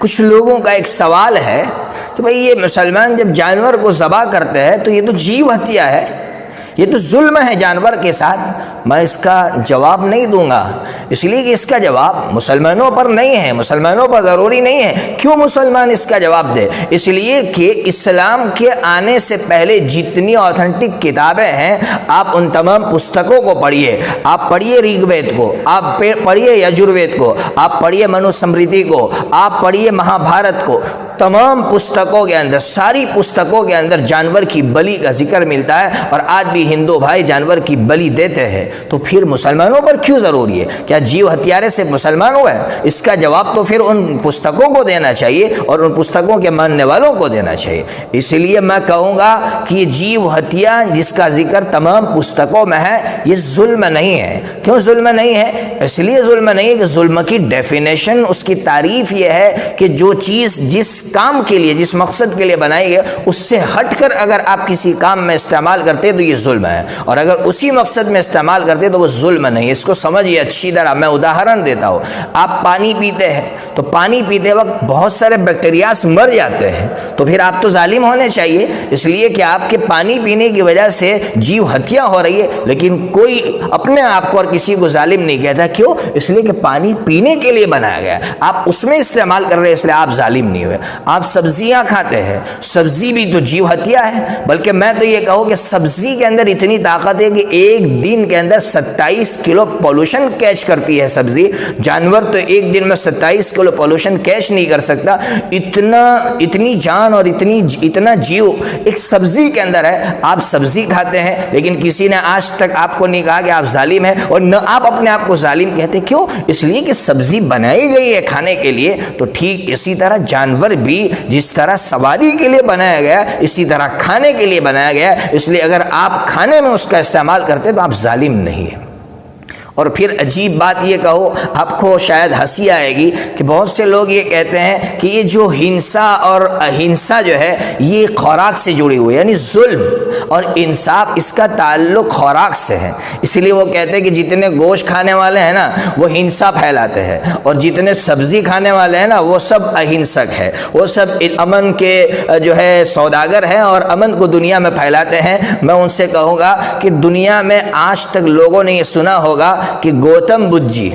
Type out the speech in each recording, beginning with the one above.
کچھ لوگوں کا ایک سوال ہے کہ بھئی یہ مسلمان جب جانور کو ذبح کرتے ہیں تو یہ تو جیو ہتیا ہے، یہ تو ظلم ہے جانور کے ساتھ۔ میں اس کا جواب نہیں دوں گا، اس لیے کہ اس کا جواب مسلمانوں پر نہیں ہے، مسلمانوں پر ضروری نہیں ہے۔ کیوں مسلمان اس کا جواب دے؟ اس لیے کہ اسلام کے آنے سے پہلے جتنی آتھنٹک کتابیں ہیں آپ ان تمام پستکوں کو پڑھیے۔ آپ پڑھیے ریگ وید کو، آپ پڑھیے یجروید کو، آپ پڑھیے منو سمرتی کو، آپ پڑھیے مہا بھارت کو۔ تمام پستکوں کے اندر، ساری پستکوں کے اندر جانور کی بلی کا ذکر ملتا ہے، اور آج بھی ہندو بھائی جانور کی بلی دیتے ہیں۔ تو پھر مسلمانوں پر کیوں ضروری ہے؟ کیا جیو ہتھیارے سے مسلمان ہوا ہے؟ اس کا جواب تو پھر ان پستکوں کو دینا چاہیے اور ان پستکوں کے ماننے والوں کو دینا چاہیے۔ اس لیے میں کہوں گا کہ یہ جیو ہتیا جس کا ذکر تمام پستکوں میں ہے، یہ ظلم نہیں ہے۔ کیوں ظلم نہیں ہے؟ اس لیے ظلم نہیں ہے کہ ظلم کی ڈیفینیشن، اس کی تعریف یہ ہے کہ جو چیز جس کام کے لیے، جس مقصد کے لیے بنائی گئی اس سے ہٹ کر اگر آپ کسی کام میں استعمال کرتے تو یہ ظلم ہے، اور اگر اسی مقصد میں استعمال کرتے تو وہ ظلم نہیں ہے۔ اس کو سمجھیے اچھی طرح۔ میں اداہرن دیتا ہوں، آپ پانی پیتے ہیں تو پانی پیتے وقت بہت سارے بیکٹیریاز مر جاتے ہیں، تو پھر آپ تو ظالم ہونے چاہیے، اس لیے کہ آپ کے پانی پینے کی وجہ سے جیو ہتیا ہو رہی ہے، لیکن کوئی اپنے آپ کو اور کسی کو ظالم نہیں کہتا۔ کیوں؟ اس لیے کہ پانی پینے کے لیے بنایا گیا، آپ اس میں استعمال کر رہے ہیں، اس لیے آپ ظالم نہیں ہوئے۔ آپ سبزیاں کھاتے ہیں، سبزی بھی تو جیو ہتیا ہے، بلکہ میں تو یہ کہوں کہ سبزی کے اندر اتنی طاقت ہے کہ ایک دن کے اندر 27 کلو پولوشن کیچ کرتی ہے سبزی۔ جانور تو ایک دن میں 27 کلو پولوشن کیچ نہیں کر سکتا۔ اتنی جان اور اتنا جیو ایک سبزی کے اندر ہے۔ آپ سبزی کھاتے ہیں، لیکن کسی نے آج تک آپ کو نہیں کہا کہ آپ ظالم ہیں، اور نہ آپ اپنے آپ کو ظالم کہتے۔ کیوں؟ اس لیے کہ سبزی بنائی گئی ہے کھانے کے لیے، تو ٹھیک اسی طرح جانور بھی جس طرح سواری کے لیے بنایا گیا اسی طرح کھانے کے لیے بنایا گیا۔ اس لیے اگر آپ کھانے میں اس کا استعمال کرتے تو آپ ظالم نہیں ہیں۔ اور پھر عجیب بات یہ کہو، آپ کو شاید ہنسی آئے گی کہ بہت سے لوگ یہ کہتے ہیں کہ یہ جو ہنسا اور اہنسا جو ہے یہ خوراک سے جڑی ہوئی ہے، یعنی ظلم اور انصاف اس کا تعلق خوراک سے ہے۔ اسی لیے وہ کہتے ہیں کہ جتنے گوشت کھانے والے ہیں نا وہ ہنسا پھیلاتے ہیں، اور جتنے سبزی کھانے والے ہیں نا وہ سب اہنسک ہے، وہ سب امن کے جو ہے سوداگر ہیں اور امن کو دنیا میں پھیلاتے ہیں۔ میں ان سے کہوں گا کہ دنیا میں آج تک لوگوں نے یہ سنا ہوگا کہ گوتم بدھ جی،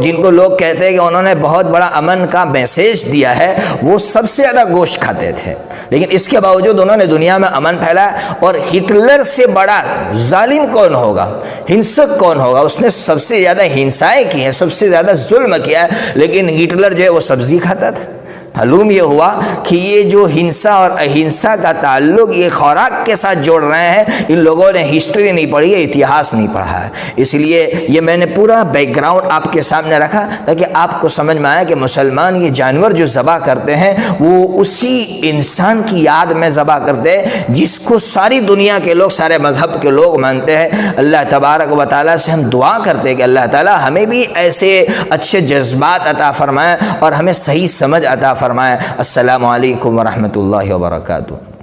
جن کو لوگ کہتے ہیں کہ انہوں نے بہت بڑا امن کا میسیج دیا ہے، وہ سب سے زیادہ گوشت کھاتے تھے، لیکن اس کے باوجود انہوں نے دنیا میں امن پھیلایا۔ اور ہٹلر سے بڑا ظالم کون ہوگا، ہنسک کون ہوگا؟ اس نے سب سے زیادہ ہنسائیں کی ہیں، سب سے زیادہ ظلم کیا ہے، لیکن ہٹلر جو ہے وہ سبزی کھاتا تھا۔ معلوم یہ ہوا کہ یہ جو ہنسا اور اہنسا کا تعلق یہ خوراک کے ساتھ جوڑ رہے ہیں، ان لوگوں نے ہسٹری نہیں پڑھی ہے، اتہاس نہیں پڑھا ہے۔ اس لیے یہ میں نے پورا بیک گراؤنڈ آپ کے سامنے رکھا تاکہ آپ کو سمجھ میں آیا کہ مسلمان یہ جانور جو ذبح کرتے ہیں وہ اسی انسان کی یاد میں ذبح کرتے ہیں جس کو ساری دنیا کے لوگ، سارے مذہب کے لوگ مانتے ہیں۔ اللہ تبارک و تعالیٰ سے ہم دعا کرتے ہیں کہ اللہ تعالیٰ ہمیں بھی ایسے اچھے جذبات عطا فرمائے اور ہمیں صحیح سمجھ عطا فرمائے۔ السلام علیکم ورحمۃ اللہ وبرکاتہ۔